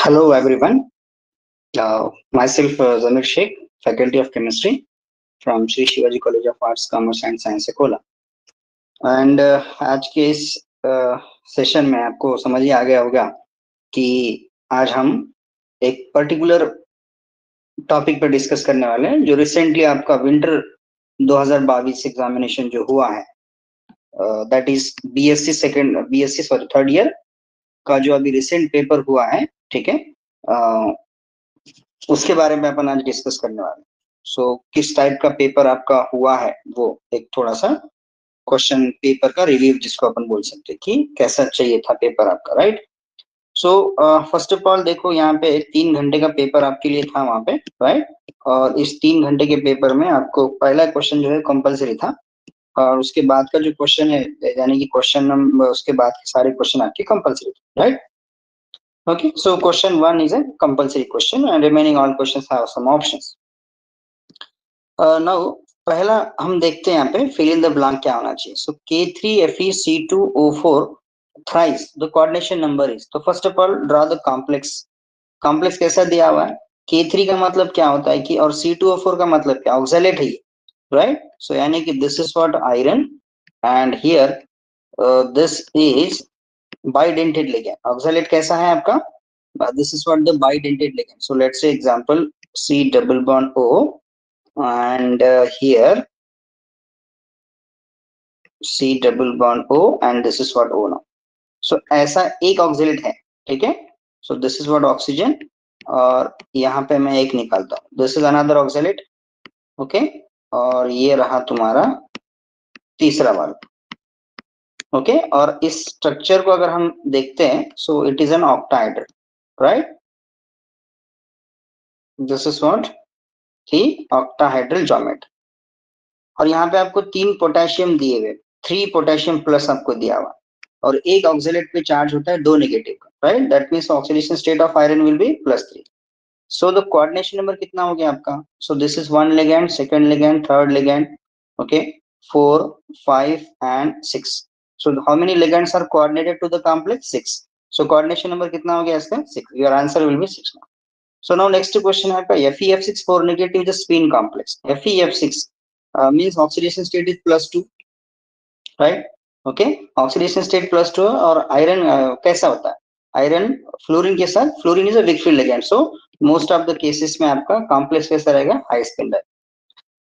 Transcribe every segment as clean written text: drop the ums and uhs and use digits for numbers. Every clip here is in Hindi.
Hello everyone. Myself Zamir Sheikh, Faculty of Chemistry from Sri Shivaji College of Arts, Commerce and Science, Akola. And आज के इस सेशन में आपको समझ ही आ गया होगा कि आज हम एक पर्टिकुलर टॉपिक पर डिस्कस करने वाले हैं जो रिसेंटली आपका विंटर 2022 एग्जामिनेशन जो हुआ है, that is BSc sorry third year का जो अभी रिसेंट पेपर हुआ है, ठीक है, उसके बारे में अपन आज डिस्कस करने वाले हैं। सो किस टाइप का पेपर आपका हुआ है, वो एक थोड़ा सा क्वेश्चन पेपर का रिव्यू जिसको अपन बोल सकते हैं कि कैसा चाहिए था पेपर आपका, right. So first of all देखो, यहाँ पे 3 घंटे का पेपर आपके लिए था वहां पे, राइट। और इस 3 घंटे के पेपर में आपको पहला क्वेश्चन जो है कंपलसरी था, और उसके बाद का जो क्वेश्चन है, यानी कि क्वेश्चन नंबर उसके बाद के सारे क्वेश्चन आपके compulsory, right. Okay, so question 1 is a compulsory question and remaining all questions have some options. Now पहला हम देखते हैं यहाँ पे fill in the blank क्या होना चाहिए. So K3FeC2O4 thrice the coordination number is. तो first of all draw the complex. Complex कैसा दिया हुआ है? K3 का मतलब क्या होता है कि, और C2O4 का मतलब क्या? ऑक्सैलेट है, right? So यानी कि this is what iron and here this is bidentate ligand. Oxalate कैसा है आपका? This is what the bidentate ligand. So let's say example C double bond O and here C double bond O and this is what O now. So ऐसा एक ऑक्सीलेट है, ठीक है. So this is what oxygen और यहाँ पे मैं एक निकालता हूँ. This is another oxalate, okay. और ये रहा तुम्हारा तीसरा वाला, ओके okay? और इस स्ट्रक्चर को अगर हम देखते हैं, so it is an octahedral, right. This is what थी ऑक्टाहेड्रल ज्योमेट्री. और यहाँ पे आपको 3 पोटेशियम दिए हुए, 3 पोटेशियम प्लस आपको दिया हुआ, और एक ऑक्सीलेट पे चार्ज होता है 2 नेगेटिव का, right. That means oxidation state of iron will be +3. So the coordination number कितना हो गया आपका? So this is 1 ligand, second ligand, third ligand, okay, 4, 5 and 6. So how many ligands are coordinated to the complex? 6. So coordination number कितना हो गया इसका? 6. Your answer will be 6 now. So now next question है आपका FeF6 4 negative is a spin complex. FeF6 means oxidation state is +2, right? Okay, oxidation state +2 और iron कैसा होता है? Iron फ्लोरीन के साथ, fluorine is a weak field ligand. So most of the cases में आपका complex कैसा रहेगा? High spin रहेगा.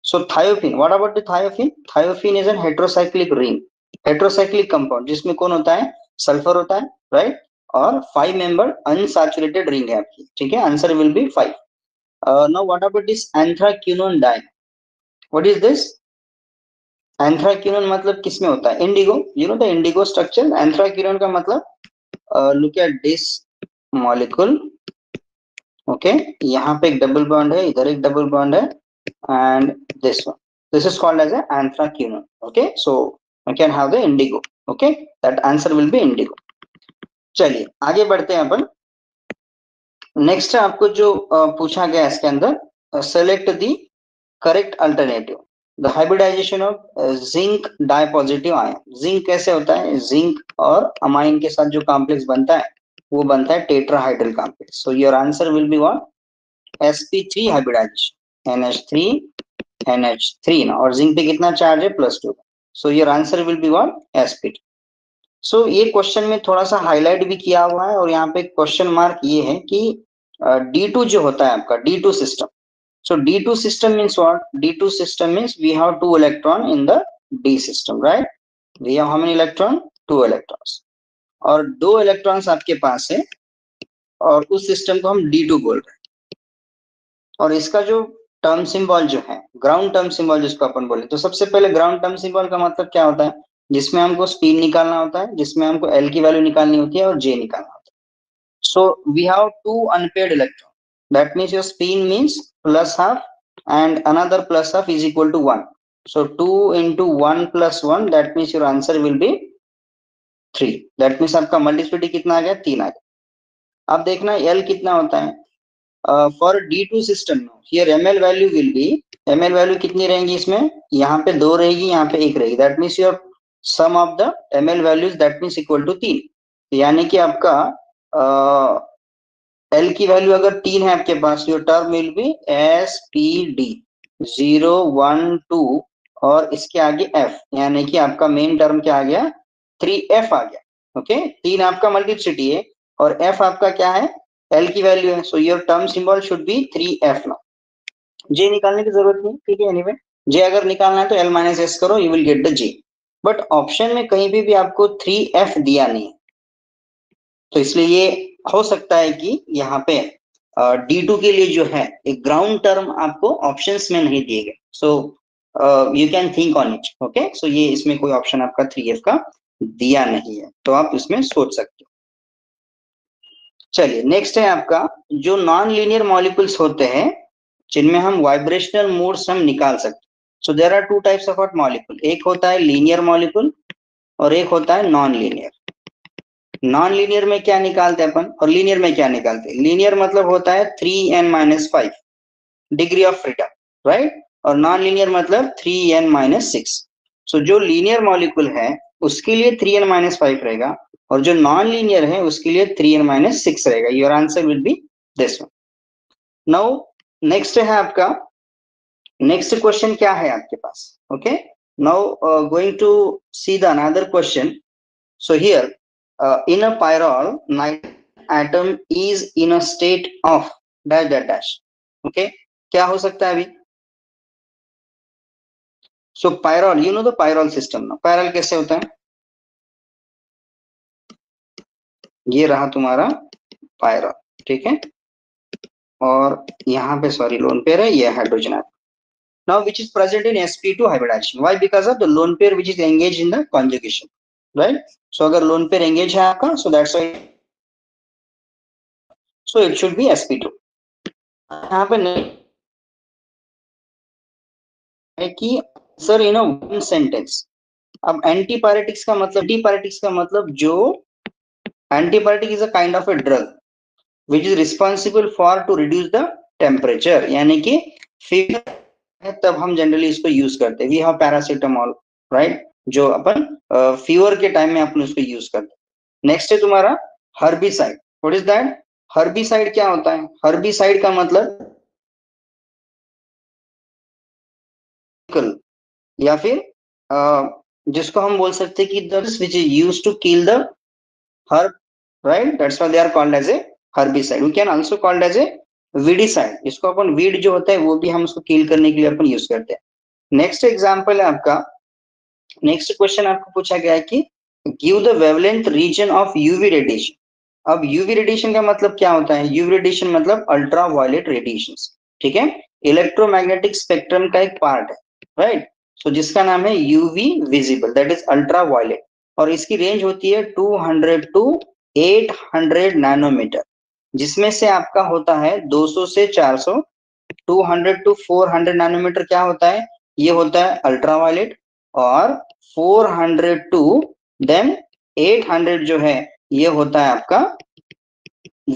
So thiophene, what about the thiophene? Thiophene is a heterocyclic ring, heterocyclic compound जिसमें कौन होता है? सल्फर होता है, राइट. और 5 मेंबर अनसैचुरेटेड रिंग है आपकी, ठीक है. Answer will be 5. Now what about this anthraquinone dye? What is this? Anthraquinone मतलब किसमें होता है? Indigo. You know the indigo structure. Anthraquinone का मतलब look at this molecule, okay. यहाँ पे एक डबल बॉन्ड है, इधर एक डबल बॉन्ड है, and this one, this is called as a anthraquinone, okay. So you can have the indigo, okay. That answer will be indigo. चलिए आगे बढ़ते हैं अपन. नेक्स्ट आपको जो पूछा गया इसके अंदर, select the correct alternative. The hybridization of zinc dipositive ion. Zinc कैसे होता है? जिंक और अमाइन के साथ जो कॉम्प्लेक्स बनता है वो बनता है tetrahedral complex. So your answer will be what? sp3 hybridization, NH3 NH3 ना, और जिंक पे कितना चार्ज है? +2. सो your answer will be what? sp2. सो ये क्वेश्चन में थोड़ा सा हाईलाइट भी किया हुआ है, और यहाँ पे क्वेश्चन मार्क ये है कि D2 जो होता है आपका, D2 system. So D2 system means what? D2 system means we have 2 electron in the D system, right. We have how many electron? 2 electrons, और 2 इलेक्ट्रॉन्स आपके पास है, और उस सिस्टम को हम D2 बोल रहे हैं. और इसका जो टर्म सिंबल जो है, ग्राउंड टर्म सिंबल जिसको अपन बोले, तो सबसे पहले ग्राउंड टर्म सिंबल का मतलब क्या होता है? जिसमें हमको स्पिन निकालना होता है, जिसमें हमको L की वैल्यू निकालनी होती है और J निकालना होता है. So we have 2 unpaired electron. That means your spin means +½ and another +½ is equal to 1. So 2 into 1 + 1, that means your answer will be 3. That means आपका मल्टीप्लिसिटी कितना आ गया? 3 आ गया. अब देखना L कितना होता है. For D2 system, here ml value will be, ml value कितनी रहेंगी इसमें? यहाँ पे 2 रहेगी, यहाँ पे 1 रहेगी. That means your sum of the ml values that means equal to 3. यानी कि आपका एल की वैल्यू अगर 3 है आपके पास, your term will be SPD 0 1 2 और इसके आगे F, यानी कि आपका मेन टर्म क्या आ गया, 3F आ गया। ओके, 3 आपका मल्टीप्लिसिटी है और F आपका क्या है, L की वैल्यू है, so your term symbol should be 3F now. J निकालने की जरूरत नहीं, ठीक है। एनीवे जे अगर निकालना है तो L माइनस एस करो, you will get the J. But option में कहीं भी आपको 3F दिया नहीं है, तो इसलिए ये हो सकता है कि यहाँ पे D2 के लिए जो है एक ग्राउंड टर्म आपको ऑप्शंस में नहीं दिए गए, so you can think on it. Okay, so ये इसमें कोई ऑप्शन आपका 3F का दिया नहीं है, तो आप इसमें सोच सकते हो। चलिए नेक्स्ट है आपका, जो नॉन लीनियर मॉलिक्यूल्स होते हैं जिनमें हम वाइब्रेशनल मोड्स हम निकाल सकते हैं। So there are two types of molecule, एक होता है लीनियर मॉलिक्यूल और एक होता है नॉन लीनियर। नॉन लीनियर में क्या निकालते हैं अपन और लीनियर में क्या निकालते हैं? लीनियर मतलब होता है 3n-5 degree of freedom, right, और नॉन लीनियर मतलब 3n-6। सो जो लीनियर मॉलिक्यूल है उसके लिए 3n-5 रहेगा और जो नॉन लीनियर है उसके लिए 3n-6 रहेगा। Your answer will be this one. Now next है आपका, नेक्स्ट क्वेश्चन क्या है आपके पास? Okay, now going to see the another question. So here, in a pyrrole, nitrogen atom is in a state of dash dash dash. Okay, क्या हो सकता है अभी? So pyrrole, you know the pyrrole system ना? pyrrole कैसे होता है? ये रहा तुम्हारा pyrrole, ठीक है, और यहाँ पे सॉरी लोन पेयर है, ये hydrogen atom. Now which is present in sp2 hybridization? Why? Because of the lone pair which is engaged in the conjugation, right? So अगर lone pair engage है आपका, so that's why, so it should be sp2। यहाँ पे है कि सर इन वन सेंटेंस। अब एंटीपायरेटिक्स का मतलब, एंटीपायरेटिक्स का मतलब जो antipyretic is a kind of a drug which is responsible for to reduce the temperature, यानी कि फीवर है तब हम जनरली इसको यूज करते हैं। वी हैव पैरासीटामोल, राइट, जो अपन फीवर के टाइम में अपन उसको यूज करते हैं। नेक्स्ट है तुम्हारा herbicide. What is that? Herbicide क्या होता है? हर्बिसाइड का मतलब या फिर जिसको हम बोल सकते हैं कि that's which is used to kill the herb, right, that's why they are called as a herbicide. We can also called as a weedicide, इसको अपन weed जो होता है वो भी हम उसको किल करने के लिए अपन यूज करते हैं। नेक्स्ट एग्जांपल है आपका, नेक्स्ट क्वेश्चन आपको पूछा गया है कि give the wavelength region of UV radiation. अब यूवी रेडिएशन का मतलब क्या होता है? यूवी रेडिएशन मतलब अल्ट्रा वायलेट रेडिएशंस, ठीक है, इलेक्ट्रोमैग्नेटिक स्पेक्ट्रम का एक पार्ट है, राइट। सो जिसका नाम है UV visible, that is ultra violet, और इसकी रेंज होती है 200 टू 800 नैनोमीटर, जिसमें से आपका होता है 200 से 400, 200 टू 400 नैनोमीटर क्या होता है? ये होता है अल्ट्रा वायलेट, और 400 टू देन 800 जो है ये होता है आपका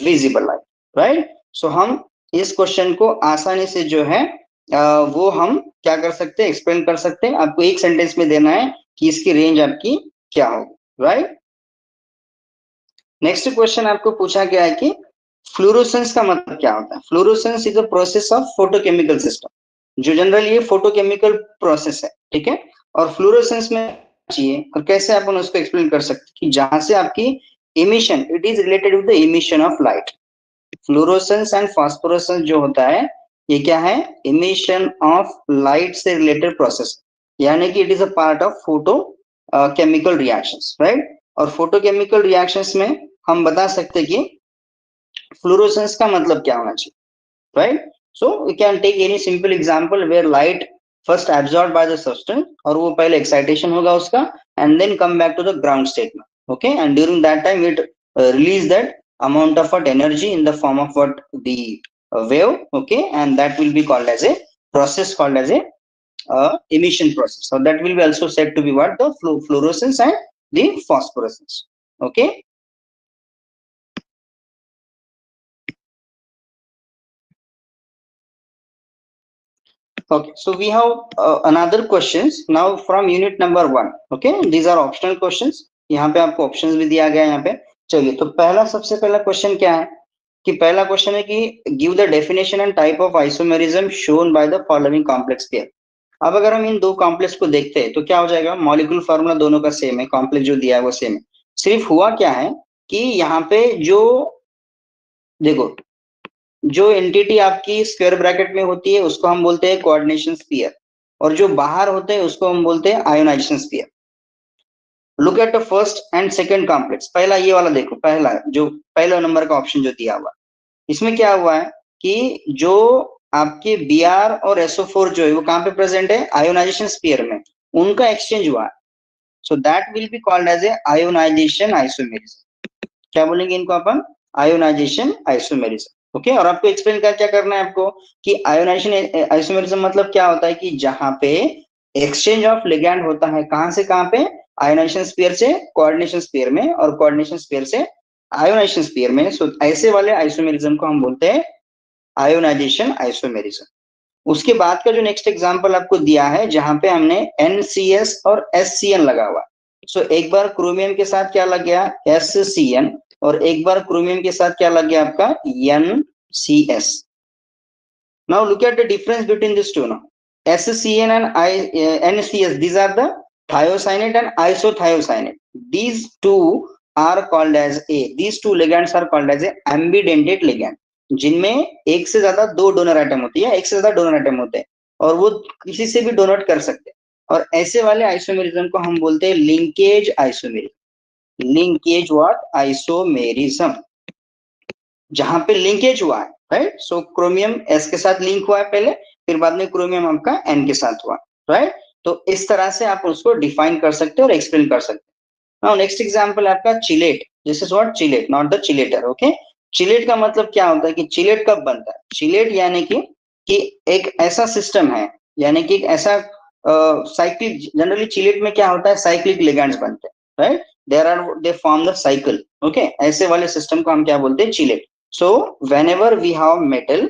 विजिबल लाइट, राइट। सो हम इस क्वेश्चन को आसानी से जो है वो हम क्या कर सकते हैं, एक्सप्लेन कर सकते हैं। आपको एक सेंटेंस में देना है कि इसकी रेंज आपकी क्या होगी, राइट। नेक्स्ट क्वेश्चन आपको पूछा गया है कि फ्लोरोसेंस का मतलब क्या होता है? Fluorescence is a process of photochemical system, जो जनरली ये फोटोकेमिकल प्रोसेस है, ठीक है। और फ्लोरोसेंस में चाहिए और कैसे अपन उसको एक्सप्लेन कर सकते हैं कि जहां से आपकी emission, it is related with the emission of light. Fluorescence and phosphorescence जो होता है ये क्या है? इमिशन ऑफ लाइट से रिलेटेड प्रोसेस, यानी कि it is a part of photo chemical reactions, right. और फोटोकेमिकल रिएक्शंस में हम बता सकते हैं कि फ्लोरोसेंस का मतलब क्या होना चाहिए, right? So we can take any simple example where light first absorbed by the substance, और वो पहले excitation होगा उसका and then come back to the ground state में, okay, and during that time it release that amount of what energy in the form of what the wave, okay, and that will be called as a process called as a emission process. So that will be also said to be what the fluorescence and the phosphorescence, okay. Okay, so we have another questions now from unit number 1. Okay, these are optional questions. यहाँ पे आपको options भी दिया गया है यहाँ पे। चलिए तो पहला, सबसे पहला क्वेश्चन क्या है? कि पहला क्वेश्चन है कि give the definition and type of isomerism shown by the following complex pair. अब अगर हम इन दो कॉम्प्लेक्स को देखते हैं तो क्या हो जाएगा, मॉलिक्यूल फार्मूला दोनों का सेम है, कॉम्प्लेक्स जो दिया है वो सेम है। सिर्फ हुआ क्या है कि यहाँ पे जो देखो, जो एंटिटी आपकी स्क्वायर ब्रैकेट में होती है उसको हम बोलते हैं कोऑर्डिनेशन स्फीयर, और जो बाहर होते हैं उसको हम बोलते हैं ionization sphere. Look at the first and second complex. पहला ये वाला देखो, पहला जो पहला नंबर का ऑप्शन जो दिया हुआ, इसमें क्या हुआ है कि जो आपके Br और SO4 जो है वो कहाँ पे प्रेजेंट है, आयोनाइजेशन स्फीयर में, उनका एक्सचेंज हुआ है। So that will be called as a ionization isomerism. क्या बोलेंगे इनको अपन, आयोनाइजेशन आइसोमेरिज्म। ओके, और आपको एक्सप्लेन क्या क्या करना है आपको कि आयोनाइजेशन आइसोमेरिज्म मतलब क्या होता है कि जहां पे एक्सचेंज ऑफ लिगैंड होता है, कहां से कहां पे, आयोनाइजेशन स्फीयर से कोऑर्डिनेशन स्फीयर में, और कोऑर्डिनेशन स्फीयर से आयोनाइजेशन स्फीयर में। सो ऐसे वाले आइसोमेरिज्म को हम बोलते हैं आयोनाइजेशन आइसोमेरिज्म। उसके बाद का जो नेक्स्ट एग्जांपल आपको दिया है जहां पे हमने NCS और SCN लगा हुआ। सो एक बार क्रोमियम के साथ क्या लग गया, SCN, और एक बार क्रोमियम के साथ क्या लग गया आपका, NCS। Now look at the difference between this two. Now SCN and NCS, these are the thiocyanate and isothiocyanate. These two are called as these two ligands are called as a ambidentate ligand, जिनमें एक से ज्यादा दो डोनर आइटम होती है, एक से ज्यादा डोनर आइटम होते हैं, और वो किसी से भी डोनेट कर सकते हैं। और ऐसे वाले आइसोमेरिज्म को हम बोलते हैं linkage isomerism. Linkage what, isomerism, जहां पे लिंकेज हुआ है, राइट। सो क्रोमियम S के साथ लिंक हुआ है पहले, फिर बाद में क्रोमियम आपका N के साथ हुआ, राइट। तो इस तरह से आप उसको डिफाइन कर सकते हो और एक्सप्लेन कर सकते हो। नाउ नेक्स्ट एग्जांपल आपका chelate. This is what, chelate, not the चिलेटर। Okay, chelate का मतलब क्या होता है कि चिलेट कब बनता है, चिलेट यानी कि एक ऐसा सिस्टम है, यानी कि एक ऐसा साइक्लिक, जनरली चिलेट में क्या होता है, साइक्लिक लिगैंड्स बनते हैं, right. There are, they form the cycle. Okay, ऐसे वाले सिस्टम को हम क्या बोलते हैं, chelate. So whenever we have metal,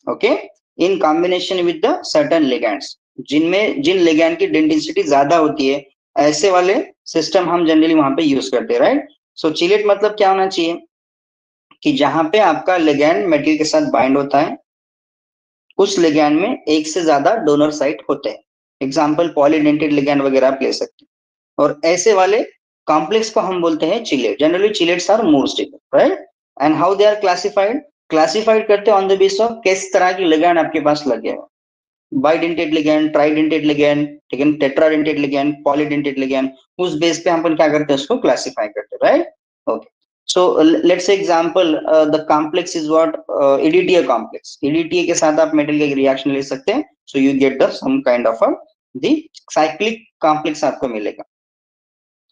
okay, in combination with the certain ligands, जिनमें जिन लिगैंड की डेंसिटी ज्यादा होती है, ऐसे वाले सिस्टम हम जनरली वहां पे यूज करते हैं, राइट। सो चिलेट मतलब क्या होना चाहिए कि जहां पे आपका लिगैंड मेटल के साथ बाइंड होता है, उस लिगैंड में एक से ज्यादा डोनर साइट होते हैं। एग्जाम्पल पॉलीडेंटेड लिगैंड वगैरह आप ले सकते हैं, और ऐसे वाले कॉम्प्लेक्स को हम बोलते हैं chelate. Generally chelates are more stable, right. And how they are classified, classified करते हैं ऑन द बेस ऑफ किस तरह की लिगैंड आपके पास लगे हो, बाइडेंटेड लिगैंड, ट्राइडेंटेड लिगैंड, ठीक है, टेट्राडेंटेड लिगैंड, पॉलीडेंटेड लिगैंड, उस बेस पे हम क्या करते हैं, उसको क्लासिफाई करते हैं, right. Okay, so let's say example, the complex is what, EDTA complex। EDTA के साथ आप मेटल के रिएक्शन ले सकते हैं, so you get the some kind of a the cyclic complex आपको मिलेगा।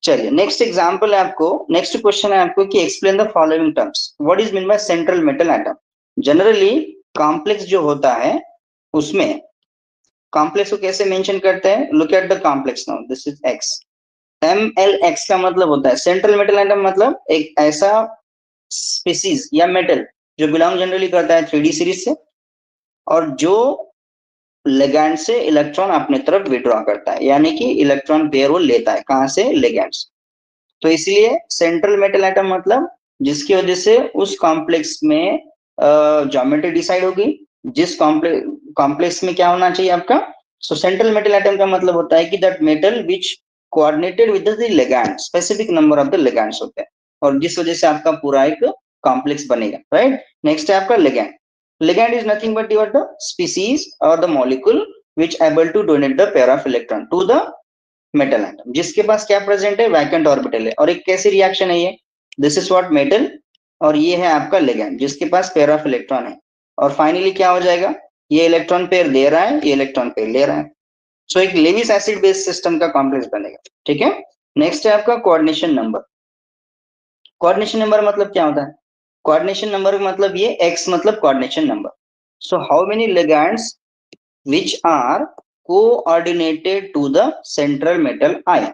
चलिए नेक्स्ट एग्जांपल है आपको, नेक्स्ट क्वेश्चन है आपको कि explain the following terms, what is mean by central metal atom. Generally complex जो होता है उसमें कॉम्प्लेक्स को कैसे मेंशन करते हैं, look at the complex now, this is X। MLX का मतलब होता है सेंट्रल मेटल एटम, मतलब एक ऐसा स्पीसीज या मेटल जो बिलोंग जनरली करता है 3D सीरीज से, और जो लिगैंड से इलेक्ट्रॉन अपने तरफ विड्रॉ करता है, यानी कि इलेक्ट्रॉन पेयर वो लेता है कहां से, लिगैंड से। तो इसलिए सेंट्रल मेटल एटम मतलब जिसकी वजह से उस कॉम्प्लेक्स में ज्योमेट्री डिसाइड होगी, जिस कॉम्प्लेक्स में क्या होना चाहिए आपका। सो सेंट्रल मेटल एटम का मतलब होता है कि that metal which coordinated with the ligand, specific number of the ligands होते हैं, और जिस वजह से आपका पूरा एक कॉम्प्लेक्स बनेगा, राइट। नेक्स्ट है आपका ligand. Ligand is nothing but your the species or the molecule which able to donate the pair of electron to the metal atom, जिसके पास क्या प्रेजेंट है, वैकेंट ऑर्बिटल है। और एक कैसी रिएक्शन है ये, दिस इज व्हाट मेटल, और ये है आपका लिगैंड जिसके पास पेयर ऑफ इलेक्ट्रॉन है, और फाइनली क्या हो जाएगा, ये इलेक्ट्रॉन पेयर दे रहा है, ये इलेक्ट्रॉन पेयर ले रहा है। सो एक लेविस एसिड बेस्ड सिस्टम का कॉम्प्लेक्स बनेगा, ठीक है। नेक्स्ट है आपका कोऑर्डिनेशन नंबर। कोऑर्डिनेशन नंबर मतलब क्या होता है, कोऑर्डिनेशन नंबर मतलब ये X मतलब coordination number. So how many ligands which are coordinated to the central metal ion।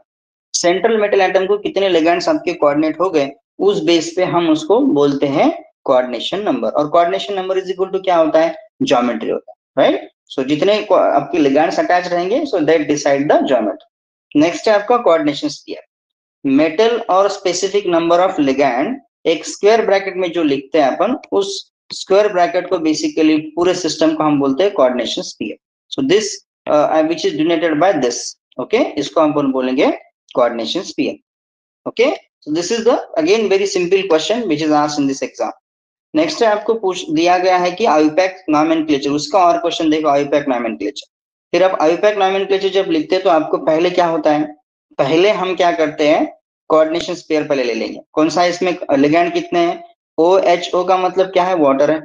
Central metal atom को कितने लिगैंड्स आपके कोऑर्डिनेट हो गए, उस बेस पे हम उसको बोलते हैं कोऑर्डिनेशन नंबर। और coordination number is equal to क्या होता है, ज्योमेट्री होता है, राइट। सो जितने आपके लिगैंड्स अटैच रहेंगे, so that decide the geometry. Next है आपका कोऑर्डिनेशन स्फीयर। मेटल और स्पेसिफिक नंबर ऑफ लिगैंड एक स्क्वायर ब्रैकेट में जो लिखते हैं अपन, उस स्क्वायर ब्रैकेट को बेसिकली पूरे सिस्टम को हम बोलते हैं coordination sphere. So this which is denoted by this, okay, इसको हम बोलेंगे coordination sphere. Okay, so this is the again very simple question which is asked in this exam. Next है आपको पूछ दिया गया है कि आयुपैक नॉमेनक्लेचर, उसका और क्वेश्चन देखो, आयुपैक नॉमेनक्लेचर। फिर आप आयुपैक नॉमेनक्लेचर जब लिखते हैं तो आपको पहले क्या होता है, पहले हम क्या करते हैं, कोऑर्डिनेशन स्फीयर पहले ले लेंगे। कौन सा, इसमें लिगैंड कितने हैं, OHO का मतलब क्या है, वाटर है,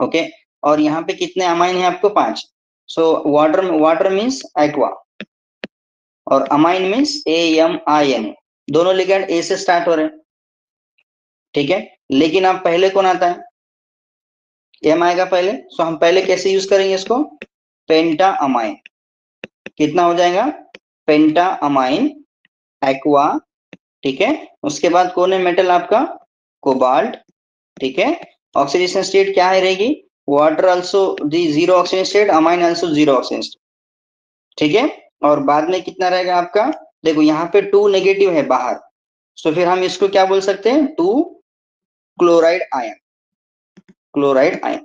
ओके। और यहाँ पे कितने अमाइन है आपको, 5। So water, water means aqua, और अमाइन मीन्स AMIN। दोनों लिगैंड ए से स्टार्ट हो रहे हैं, ठीक है। लेकिन आप पहले कौन आता है, एम आएगा पहले। सो हम पहले कैसे यूज करेंगे इसको, पेंटा अमाइन। कितना हो जाएगा, पेंटा अमाइन एक्वा, ठीक है। उसके बाद कौन है मेटल आपका, कोबाल्ट, ठीक है। ऑक्सीडेशन स्टेट क्या है रहेगी, water also the zero oxygen state, amine also zero oxygen state, ठीक है। और बाद में कितना रहेगा आपका, देखो यहाँ पे 2 नेगेटिव है बाहर, सो फिर हम इसको क्या बोल सकते हैं, 2 chloride ion, chloride ion,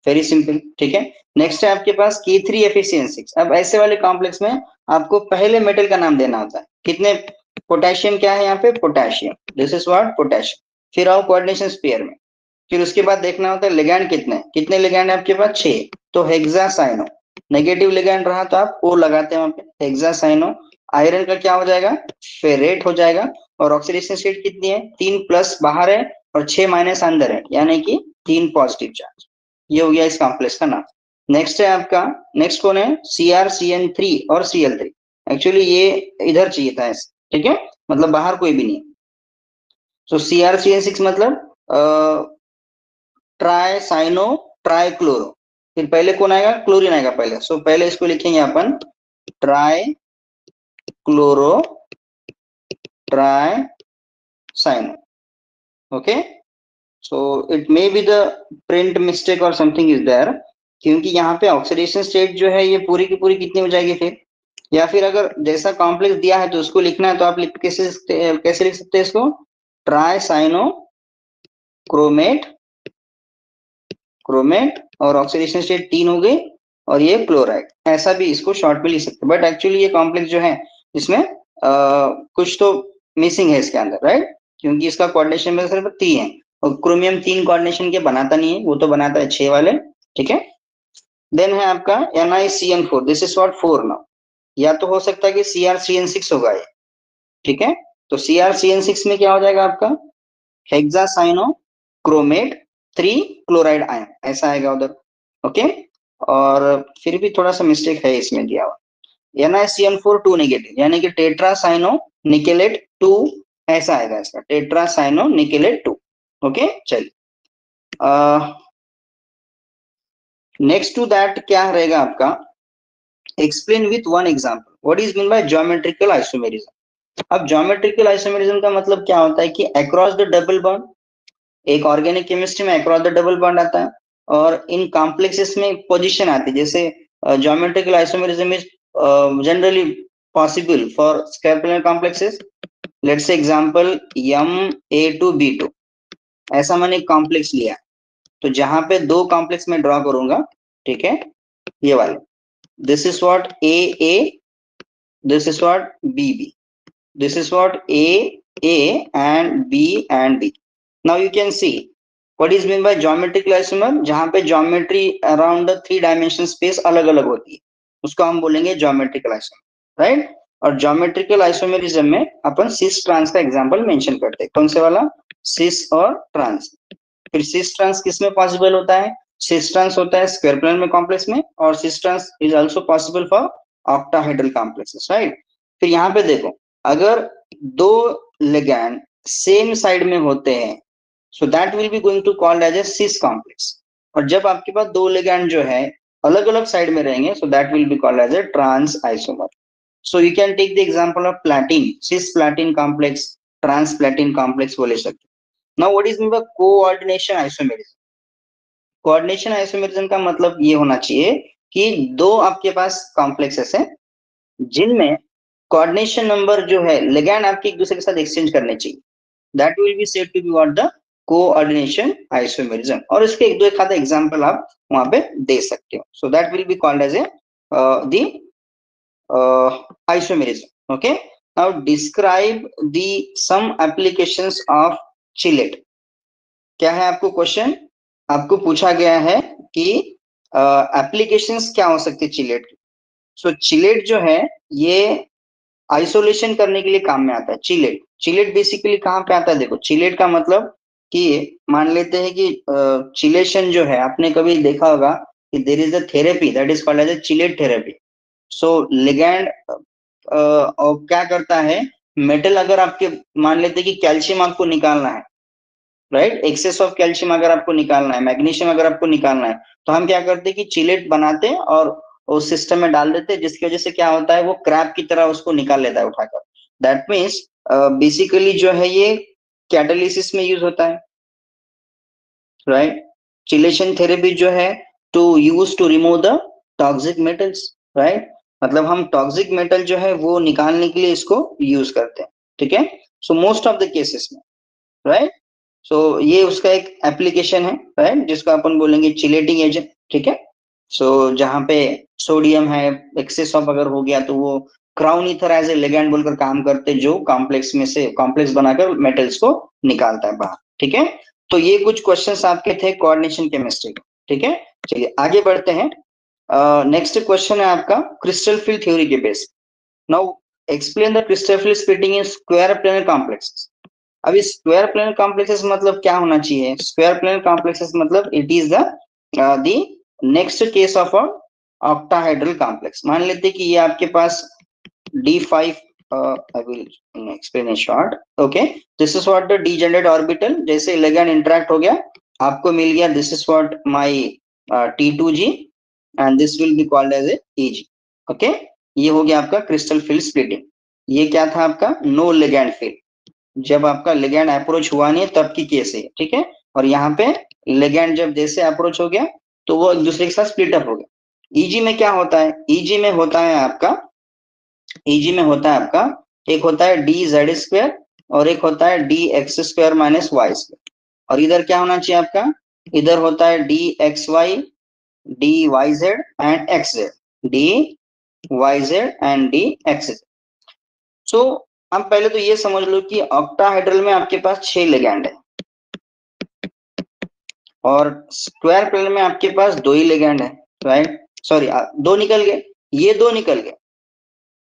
very simple, ठीक है। नेक्स्ट है आपके पास K3FeCN6। अब ऐसे वाले कॉम्प्लेक्स में आपको पहले मेटल का नाम देना होता है। कितने पोटेशियम, क्या है यहाँ पे, potassium, this is what, potassium. फिर आओ कोऑर्डिनेशन स्फीयर में, फिर उसके बाद देखना होता है लिगैंड कितने, कितने लिगैंड है आपके पास, 6। तो हेक्सासाइनो, नेगेटिव लिगैंड रहा तो आप O लगाते हैं वहां पे, हेक्सासाइनो। आयरन का क्या हो जाएगा, फेरेट हो जाएगा। और ऑक्सीडेशन स्टेट कितनी है, 3 प्लस बाहर है और 6 माइनस अंदर है, यानी कि 3 पॉजिटिव चार्ज। ये हो गया इस कॉम्प्लेक्स का नाम। नेक्स्ट है आपका, नेक्स्ट कौन है, CrCN3 और Cl3। एक्चुअली ये इधर चाहिए था ऐसे, ठीक है, मतलब बाहर कोई भी नहीं। सो CrCN6 मतलब ट्राई साइनो ट्राई क्लोरो। फिर पहले कौन आएगा, क्लोरीन आएगा पहले। सो पहले इसको लिखेंगे अपन trichloro tricyano, okay. So it may be the print mistake और समथिंग इज देयर, क्योंकि यहाँ पे ऑक्सीडेशन स्टेट जो है ये पूरी की पूरी कितनी हो जाएगी फिर, या फिर अगर जैसा कॉम्प्लेक्स दिया है तो उसको लिखना है तो आप कैसे लिख सकते हैं इसको, ट्राई साइनो क्रोमेट, क्रोमेट, और ऑक्सीडेशन स्टेट 3 हो गई, और ये क्लोराइड, ऐसा भी इसको शॉर्ट में लिख सकते हैं। बट एक्चुअली ये कॉम्प्लेक्स जो है इसमें कुछ तो मिसिंग है इसके अंदर, राइट, क्योंकि इसका कोऑर्डिनेशन में सिर्फ 3 है, और क्रोमियम 3 कोऑर्डिनेशन के बनाता नहीं है, वो तो बनाता है 6 वाले, ठीक है। देन है आपका NiCN4, this is what 4 now, या तो हो सकता है कि CrCN6 होगा ये, ठीक है। तो CrCN6 में क्या हो जाएगा आपका, हेक्सासाइनो क्रोमेट 3 क्लोराइड आयन, ऐसा आएगा उधर, ओके। और फिर भी थोड़ा सा मिस्टेक है इसमें दिया हुआ, NiCN4 2 नेगेटिव, यानी कि टेट्रासाइनो निकेलेट 2, ऐसा आएगा इसका, टेट्रासाइनो निकेलेट 2, ओके। चलिए नेक्स्ट टू दैट क्या रहेगा आपका, explain with one example what is mean bye geometrical isomerism. अब ज्योमेट्रिकल आइसोमेरिज्म का मतलब क्या होता है कि अक्रॉस द डबल बॉन्ड, एक ऑर्गेनिक केमिस्ट्री में अक्रॉस द डबल बॉन्ड आता है, और इन कॉम्प्लेक्सेस में पोजीशन आती है। जैसे geometrical isomerism is generally possible for square planar complexes, let's say example MA2B2, ऐसा मैंने एक कॉम्प्लेक्स लिया, तो जहां पे 2 कॉम्प्लेक्स में ड्रॉ करूंगा, ठीक है, ये वाले, this is what AA, this is what BB, this is what A and B। Now you can see what is mean by geometrical isomer, जहां पे geometry around the 3 dimension space अलग अलग होती है, उसको हम बोलेंगे geometrical isomer, right। और geometrical isomerism में अपन cis trans का एग्जांपल मेंशन करते हैं, कौन से वाला, cis और trans। फिर cis trans किस में पॉसिबल होता है, cis trans होता है स्क्वायर प्लेनर में कॉम्प्लेक्स में, और cis trans is also possible for octahedral complexes, right. फिर यहाँ पे देखो, अगर 2 लिगैंड सेम साइड में होते हैं, so that will be going to called as a cis complex. और जब आपके पास 2 लिगैंड जो है अलग अलग साइड में रहेंगे, so that will be called as a trans isomer. So you can take the example of platin, cis platin complex, trans platin complex बोले सकते। Now what is mean by coordination isomerism. Coordination isomerism का मतलब ये होना चाहिए कि 2 आपके पास कॉम्प्लेक्सेस हैं जिनमें कोऑर्डिनेशन नंबर जो है लिगैंड आपके एक दूसरे के साथ एक्सचेंज करने चाहिए। That will be said to be what the coordination isomerism. और इसके एक आधा एग्जांपल आप वहां पे दे सकते हो। So that will be called as a the isomerism। okay, now describe the some applications of chillet। क्या है आपको क्वेश्चन, आपको पूछा गया है कि एप्लीकेशंस क्या हो सकती है चिलेट की। सो चिलेट जो है ये आइसोलेशन करने के लिए काम में आता है। चिलेट, चिलेट बेसिकली कहाँ पे आता है, देखो चिलेट का मतलब कि मान लेते हैं कि चिलेशन जो है, आपने कभी देखा होगा कि there is a therapy that is called as a chelate therapy. So ligand और क्या करता है, मेटल अगर आपके मान लेते हैं कि कैल्शियम आपको निकालना है, राइट, एक्सेस ऑफ कैल्शियम अगर आपको निकालना है, मैग्नीशियम अगर आपको निकालना है, तो हम क्या करते हैं कि चिलेट बनाते हैं और उस सिस्टम में डाल देते हैं, जिसकी वजह से क्या होता है वो क्रैब की तरह उसको निकाल लेता है उठाकर। दैट मीन्स बेसिकली जो है ये कैटालिसिस में यूज होता है, राइट। चिलेशन थेरेपी जो है to use to remove the toxic metals, right, मतलब हम टॉक्सिक मेटल जो है वो निकालने के लिए इसको यूज करते हैं, ठीक है। So most of the cases में, राइट। सो ये उसका एक एप्लीकेशन है, राइट, जिसको अपन बोलेंगे चिलेटिंग एजेंट, ठीक है। सो जहाँ पे सोडियम है, एक्सेस ऑफ अगर हो गया तो वो crown ether as a ligand बोलकर काम करते हैं, जो कॉम्प्लेक्स में से कॉम्प्लेक्स बनाकर मेटल्स को निकालता है बाहर, ठीक है। तो ये कुछ क्वेश्चंस आपके थे कोऑर्डिनेशन केमिस्ट्री के, ठीक है। चलिए आगे बढ़ते हैं। नेक्स्ट क्वेश्चन है आपका क्रिस्टल फील्ड थ्योरी के base. Now explain the crystal field splitting in square planar complexes. अभी स्क्वायर प्लेनर कॉम्प्लेक्सेस मतलब क्या होना चाहिए, स्क्वायर प्लेनर कॉम्प्लेक्सेस मतलब it is the next case of a octahedral complex. मान लेते हैं कि ये आपके पास D5, I will explain in short, okay, this is what the degenerate orbital, जैसे लिगैंड इंटरेक्ट हो गया आपको मिल गया, this is what my T2G and this will be called as a EG, okay। ये हो गया आपका क्रिस्टल फील्ड स्प्लिटिंग। ये क्या था आपका नो लिगैंड फील्ड, जब आपका लिगैंड अप्रोच हुआ नहीं तब की केस है, ठीक है। और यहाँ पे लिगैंड जब जैसे अप्रोच हो गया तो वो एक दूसरे के साथ स्प्लिट अप हो गया। ईजी में क्या होता है, ईजी में होता है आपका, ईजी में होता है आपका, एक होता है डी जेड स्क्वायर और एक होता है D x square minus Y square. और इधर क्या होना चाहिए आपका, इधर होता है D X Y, D Y Z and X Z, D Y Z and D x Z. So हम पहले तो ये समझ लो कि ऑक्टाहेड्रल में आपके पास 6 लिगैंड है और स्क्वायर प्लेन में आपके पास 2 ही लिगैंड है, राइट। सॉरी, 2 निकल गए, ये 2 निकल गए।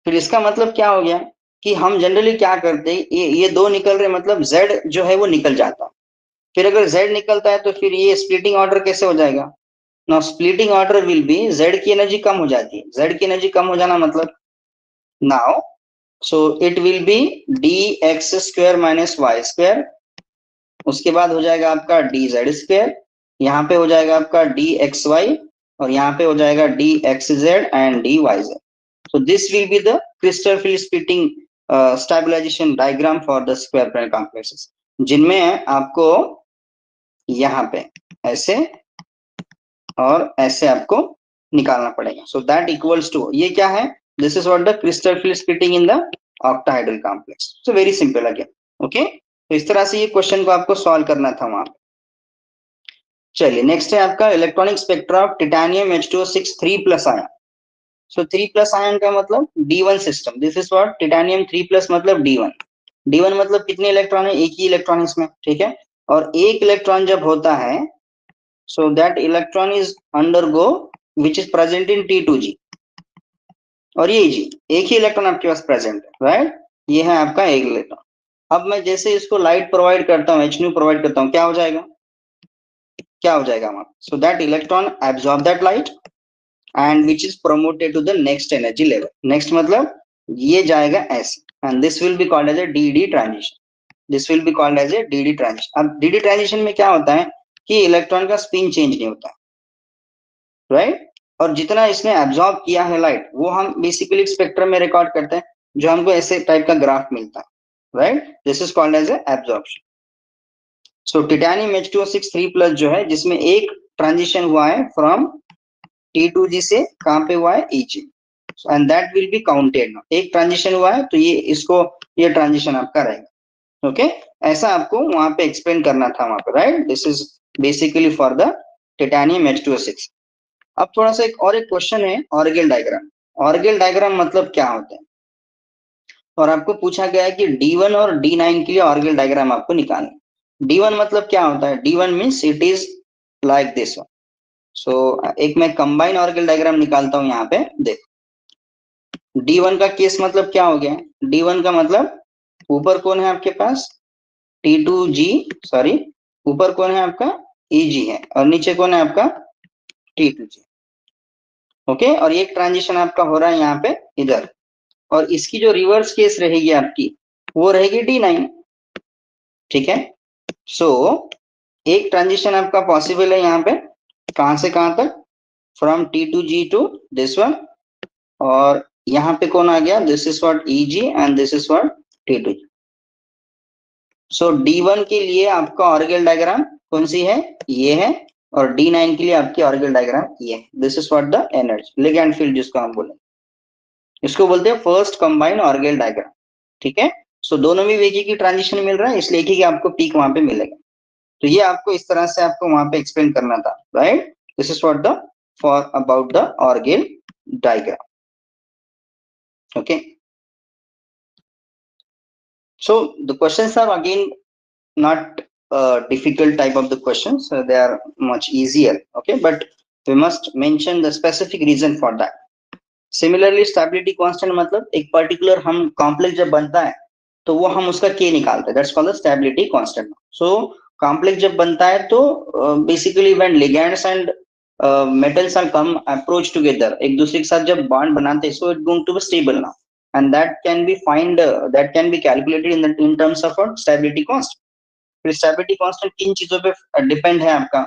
फिर इसका मतलब क्या हो गया कि हम जनरली क्या करते हैं, ये 2 निकल रहे मतलब Z जो है वो निकल जाता है। फिर अगर Z निकलता है तो फिर ये स्प्लिटिंग ऑर्डर कैसे हो जाएगा, now splitting order will be Z की एनर्जी कम हो जाती है, Z की एनर्जी कम हो जाना मतलब now, so it will be d x square minus Y square, उसके बाद हो जाएगा आपका डी जेड स्क्वायर, यहाँ पे हो जाएगा आपका डी एक्स वाई और यहाँ पे हो जाएगा d x z and d Y z. So this will be the crystal field splitting stabilization diagram for the square plane complexes, जिनमें आपको यहाँ पे ऐसे और ऐसे आपको निकालना पड़ेगा। सो दैट इक्वल्स टू, ये क्या है, this is what the crystal field splitting in the octahedral complex. So very simple again, okay. तो इस तरह से ये क्वेश्चन को आपको सॉल्व करना था वहां पे। चलिए नेक्स्ट है आपका electronic spectra of titanium H2O6 3+ ion. So 3+ ion का मतलब D1 system, this is what titanium 3+ मतलब D1। D1 मतलब कितने इलेक्ट्रॉन है, एक ही इलेक्ट्रॉन इसमें, ठीक है। और एक इलेक्ट्रॉन जब होता है so that electron is undergo which is present in T2G, और ये जी एक ही इलेक्ट्रॉन आपके पास प्रेजेंट है, राइट। ये है आपका एक इलेक्ट्रॉन। अब मैं जैसे इसको लाइट प्रोवाइड करता हूँ, H प्रोवाइड करता हूँ, क्या हो जाएगा, क्या हो जाएगा वहां, so that electron absorb that light and which is promoted to the next energy level. Next मतलब ये जाएगा ऐसे and this will be called as a d transition, this will be called as a d transition. अब डी ट्रांजिशन में क्या होता है कि इलेक्ट्रॉन का स्पिन चेंज नहीं होता, राइट। और जितना इसने एब्जॉर्ब किया है लाइट वो हम बेसिकली स्पेक्ट्रम में रिकॉर्ड करते हैं, जो हमको ऐसे टाइप का ग्राफ मिलता है, right. This is called as a absorption. So titanium H2O6 3+ जो है, जिसमें एक ट्रांजिशन हुआ है फ्रॉम T2G से कहां पे हुआ है, EG, and that will be counted. एक ट्रांजिशन हुआ है तो ये इसको, ये ट्रांजिशन आपका रहेगा। ओके, ऐसा आपको वहां पे एक्सप्लेन करना था वहां पे, right. This is basically for the titanium H2O6। अब थोड़ा सा एक क्वेश्चन है, ऑर्गेल डायग्राम। ऑर्गेल डायग्राम मतलब क्या होता है, और आपको पूछा गया है कि D1 और D9 के लिए ऑर्गेल डायग्राम आपको निकालना। D1 मतलब क्या होता है, D1 means it is like this one. So एक मैं कंबाइन ऑर्गेल डायग्राम निकालता हूं यहाँ पे, देख। D1 का केस मतलब क्या हो गया, D1 का मतलब ऊपर कौन है आपके पास, T2G, सॉरी, ऊपर कौन है आपका EG है, और नीचे कौन है आपका T2G। ओके, और एक ट्रांजिशन आपका हो रहा है यहाँ पे इधर, और इसकी जो रिवर्स केस रहेगी आपकी, वो रहेगी D9। ठीक है, सो एक ट्रांजिशन आपका पॉसिबल है यहाँ पे, कहां से कहां तक, from T2G to this one, और यहाँ पे कौन आ गया, this is what EG and this is what T2G। So D1 के लिए आपका ऑर्गेल डायग्राम कौन सी है, ये है, और D9 के लिए आपकी ऑर्गेल डायग्राम ये है। This is what the energy ligand field जिसको हम बोले, इसको बोलते हैं फर्स्ट कंबाइन ऑर्गेल डायग्राम। ठीक है, सो दोनों में एक ही की ट्रांजिशन मिल रहा है, इसलिए एक ही की आपको पीक वहां पे मिलेगा। तो ये आपको इस तरह से आपको वहां पे एक्सप्लेन करना था, right. This is what the for about the Orgel diagram. Okay, so the questions are again not difficult type of the questions, they are much easier, okay, but we must mention the specific reason for that. Similarly stability constant मतलब एक particular हम complex जब बनता है तो वो हम उसका k निकालते हैं, that's called the stability constant. So complex जब बनता है तो basically when ligands and metals are come approach together, एक दूसरे के साथ जब bond बनाते हैं, so it's going to be stable now, and that can be that can be calculated in terms of a stability constant. फिर स्टेबिलिटी कांस्टेंट किन चीजों पे डिपेंड है आपका,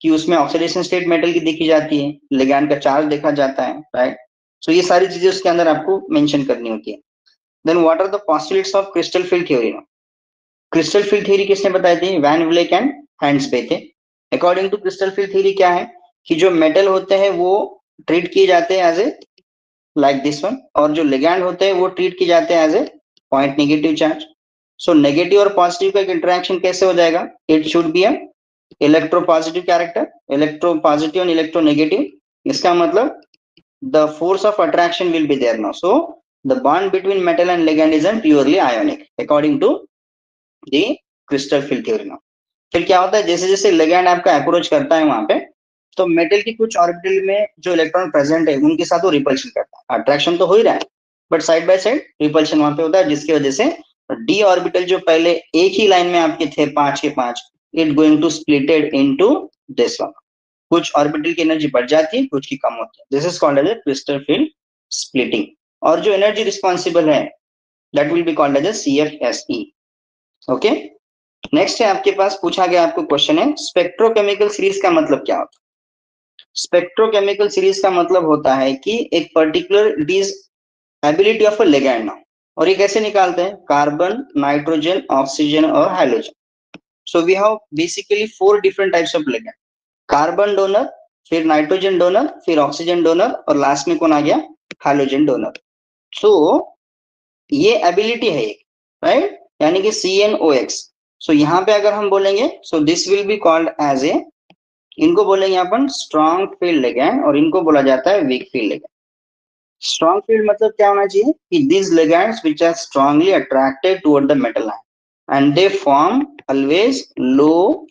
कि उसमें ऑक्सीडेशन स्टेट मेटल की देखी जाती है, लिगैंड का चार्ज देखा जाता है, राइट। सो ये सारी चीजें उसके अंदर आपको मेंशन करनी होती है। Then what are the postulates of crystal field theory. Crystal field theory किसने बताई थी, वैन व्लेक एंड हैंड्स थे। According to crystal field theory क्या है, कि जो मेटल होते हैं वो ट्रीट किए जाते हैं as a like this one, और जो लिगैंड होते हैं वो ट्रीट किए जाते हैं as a point negative charge. So negative और पॉजिटिव का इंटरेक्शन कैसे हो जाएगा, it should be a electropositive character, electropositive और इलेक्ट्रोनेगेटिव। इसका मतलब the force of attraction will be there now, so the bond between metal and ligand is purely ionic according to the crystal field theory now. फिर क्या होता है, जैसे जैसे लिगैंड आपका अप्रोच करता है वहां पे, तो मेटल की कुछ ऑर्बिटल में जो इलेक्ट्रॉन प्रेजेंट है उनके साथ वो रिपल्शन करता है, अट्रैक्शन तो हो ही रहा है, but side by side repulsion वहां पे होता है, जिसकी वजह से डी ऑर्बिटल जो पहले एक ही लाइन में आपके थे 5 के 5, it going to splitted into this one. कुछ ऑर्बिटल की एनर्जी बढ़ जाती है, कुछ की कम होती है, this is called as crystal field splitting. और जो एनर्जी रिस्पॉन्सिबल है that will be called as CFSE। Okay, next है आपके पास पूछा गया आपको क्वेश्चन है, स्पेक्ट्रोकेमिकल सीरीज का मतलब क्या होता है। स्पेक्ट्रोकेमिकल सीरीज का मतलब होता है कि एक particular it is ability of a ligand now, और ये कैसे निकालते हैं, कार्बन, नाइट्रोजन, ऑक्सीजन और hydrogen. So we have basically 4 different types of ligand, carbon donor, फिर नाइट्रोजन डोनर, फिर ऑक्सीजन डोनर, और लास्ट में कौन आ गया, हाइड्रोजन डोनर। सो ये एबिलिटी है एक, राइट, यानी कि CNOX। सो यहाँ पे अगर हम बोलेंगे, so this will be called as a, इनको बोलेंगे अपन स्ट्रॉन्ग फील्ड लिगैंड, और इनको बोला जाता है week field ligand. Strong field मतलब क्या होना चाहिए, कि these ligands which are strongly attracted toward the metal ion and they form always low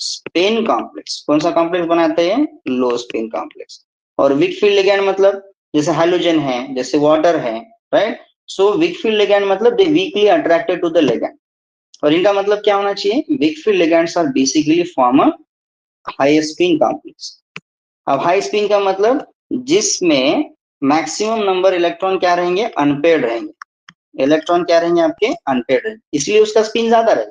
spin complex। कौन सा कॉम्प्लेक्स बनाते हैं, लो स्पिन कॉम्प्लेक्स। और वीक फील्ड लिगैंड मतलब जैसे हाइड्रोजन है, जैसे वाटर है, right. So weak field ligand मतलब they weakly attracted to the ligand, और इनका मतलब क्या होना चाहिए, weak field ligands are basically form a high spin complex. अब हाई स्पिन का मतलब जिसमें मैक्सिमम नंबर इलेक्ट्रॉन क्या रहेंगे, अनपेयर्ड रहेंगे, इलेक्ट्रॉन क्या रहेंगे आपके, अनपेयर्ड रहेंगे, इसलिए उसका स्पिन ज्यादा रहेगा।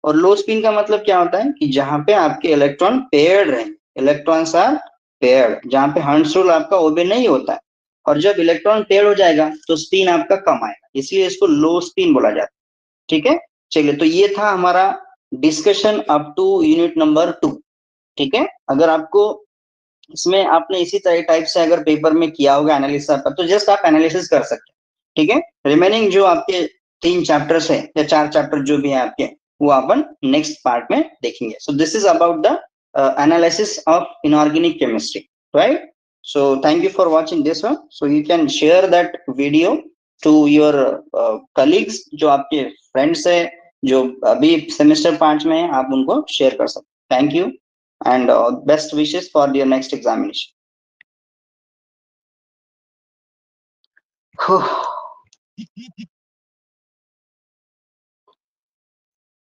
और लो स्पिन का मतलब क्या होता है, कि जहां पे आपके इलेक्ट्रॉन पेयर्ड रहेंगे, इलेक्ट्रॉन्स आर पेयर्ड, जहां पे हर्ट्ज रूल आपका ओबे नहीं होता है। और जब इलेक्ट्रॉन पेयर्ड हो जाएगा तो स्पिन आपका कम आएगा, इसलिए इसको लो स्पिन बोला जाता है। ठीक है, चलिए, तो ये था हमारा discussion up to unit number 2। ठीक है, अगर आपको इसमें आपने इसी तरह टाइप से अगर पेपर में किया होगा एनालिसिस आपका, तो जस्ट आप एनालिसिस कर सकते हैं। ठीक है, रिमेनिंग जो आपके 3 चैप्टर्स है या 4 चैप्टर जो भी है आपके, वो अपन नेक्स्ट पार्ट में देखेंगे. So this is about the analysis of inorganic chemistry, right? So thank you for watching this one. So you can share that video to your colleagues, जो आपके friends है, जो अभी सेमेस्टर 5 में है, आप उनको शेयर कर सकते. Thank you and best wishes for your next examination.